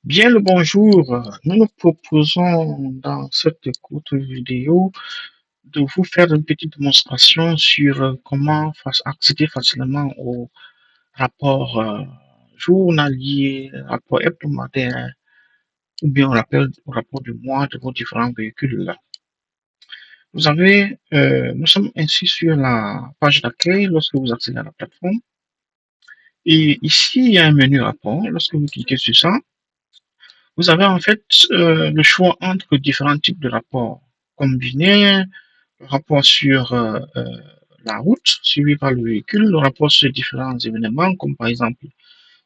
Bien le bonjour, nous nous proposons dans cette courte vidéo de vous faire une petite démonstration sur comment accéder facilement au rapport journalier, rapport hebdomadaire ou bien au rapport du mois de vos différents véhicules. Nous sommes ainsi sur la page d'accueil lorsque vous accédez à la plateforme. Et ici, il y a un menu rapport. Lorsque vous cliquez sur ça, vous avez en fait le choix entre différents types de rapports combinés, le rapport sur la route suivi par le véhicule, le rapport sur différents événements, comme par exemple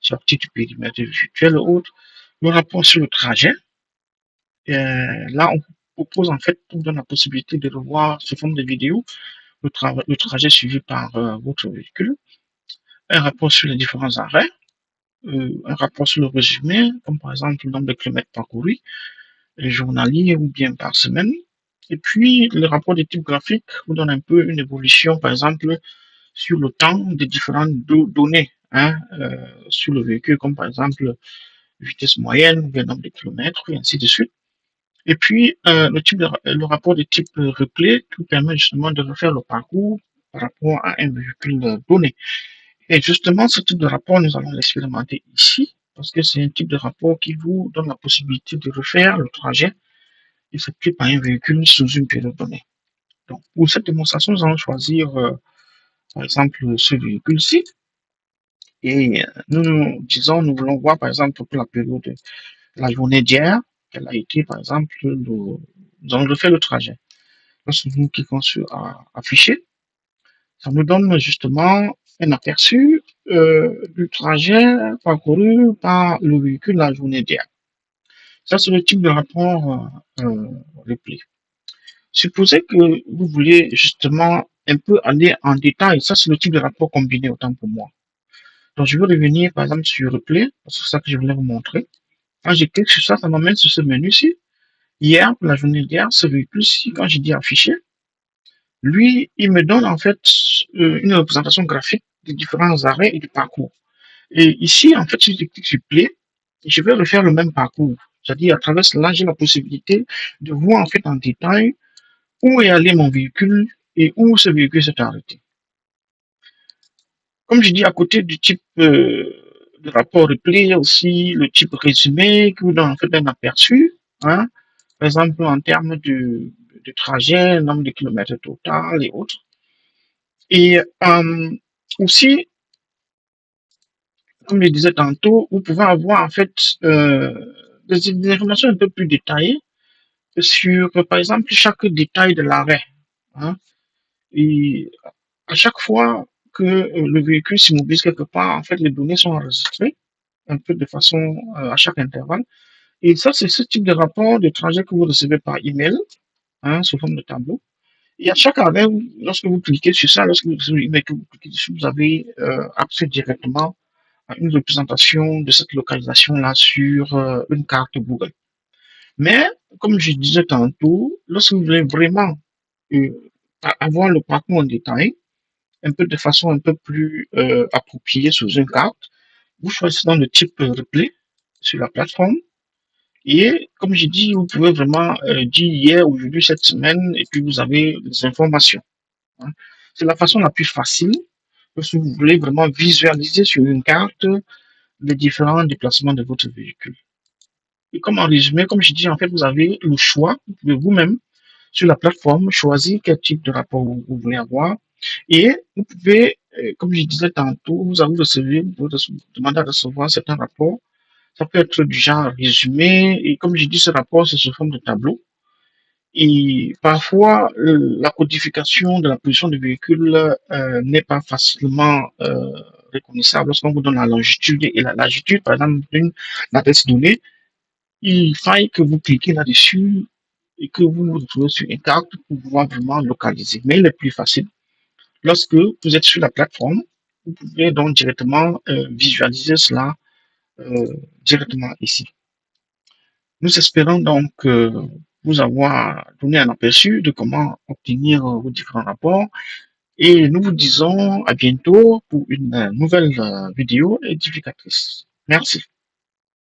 sortie du périmètre virtuel ou autre, le rapport sur le trajet. Là, on propose en fait, on donne la possibilité de revoir sous forme de vidéo le trajet suivi par votre véhicule, un rapport sur les différents arrêts, un rapport sur le résumé, comme par exemple le nombre de kilomètres parcourus, journalier ou bien par semaine. Et puis, le rapport de type graphique vous donne un peu une évolution, par exemple, sur le temps des différentes données sur le véhicule, comme par exemple vitesse moyenne, le nombre de kilomètres, et ainsi de suite. Et puis, le rapport de type replay qui permet justement de refaire le parcours par rapport à un véhicule donné. Et justement, ce type de rapport, nous allons l'expérimenter ici, parce que c'est un type de rapport qui vous donne la possibilité de refaire le trajet effectué par un véhicule sous une période donnée. Donc, pour cette démonstration, nous allons choisir, par exemple, ce véhicule-ci. Et nous voulons voir, par exemple, pour la période de la journée d'hier, quelle a été, par exemple, nous allons refaire le trajet. Lorsque nous cliquons sur afficher, ça nous donne justement un aperçu du trajet parcouru par le véhicule la journée d'hier. Ça, c'est le type de rapport replay. Supposez que vous voulez justement un peu aller en détail. Ça, c'est le type de rapport combiné autant pour moi. Donc, je vais revenir par exemple sur Replay, parce que c'est ça que je voulais vous montrer. Quand je clique sur ça, ça m'amène sur ce menu-ci. Hier, pour la journée d'hier, ce véhicule-ci, quand je dis afficher, lui, il me donne en fait une représentation graphique des différents arrêts et du parcours. Et ici, en fait, si je clique sur Play, je vais refaire le même parcours. C'est-à-dire, à travers cela, j'ai la possibilité de voir en fait en détail où est allé mon véhicule et où ce véhicule s'est arrêté. Comme je dis, à côté du type de rapport replay, il y a aussi le type résumé qui vous donne en fait un aperçu, hein, par exemple en termes de trajet, nombre de kilomètres total et autres. Et aussi, comme je disais tantôt, vous pouvez avoir en fait des informations un peu plus détaillées sur, par exemple, chaque détail de l'arrêt. Hein. Et à chaque fois que le véhicule s'immobilise quelque part, en fait, les données sont enregistrées un peu de façon à chaque intervalle. Et ça, c'est ce type de rapport de trajet que vous recevez par email, hein, sous forme de tableau. Et à chaque arrêt, lorsque vous cliquez sur ça, lorsque vous recevez l'email que vous cliquez dessus, vous avez accès directement à une représentation de cette localisation-là sur une carte Google. Mais, comme je disais tantôt, lorsque vous voulez vraiment euh, avoir le parcours en détail, un peu de façon un peu plus appropriée sous une carte, vous choisissez dans le type replay sur la plateforme. Et comme j'ai dit, vous pouvez vraiment dire hier, aujourd'hui, cette semaine, et puis vous avez les informations. Hein. C'est la façon la plus facile si vous voulez vraiment visualiser sur une carte les différents déplacements de votre véhicule. Et comme en résumé, comme je dis, en fait, vous avez le choix, vous pouvez vous-même, sur la plateforme, choisir quel type de rapport vous voulez avoir. Et vous pouvez, comme je disais tantôt, vous recevez, vous demandez à recevoir certains rapports. Ça peut être du genre résumé. Et comme je dis, ce rapport, c'est sous forme de tableau. Et parfois, la codification de la position du véhicule n'est pas facilement reconnaissable. Lorsqu'on vous donne la longitude et la latitude, par exemple, d'une adresse donnée, il faille que vous cliquez là-dessus et que vous vous retrouvez sur une carte pour pouvoir vraiment localiser. Mais le plus facile, lorsque vous êtes sur la plateforme, vous pouvez donc directement visualiser cela directement ici. Nous espérons donc vous avoir donné un aperçu de comment obtenir vos différents rapports et nous vous disons à bientôt pour une nouvelle vidéo édificatrice. Merci.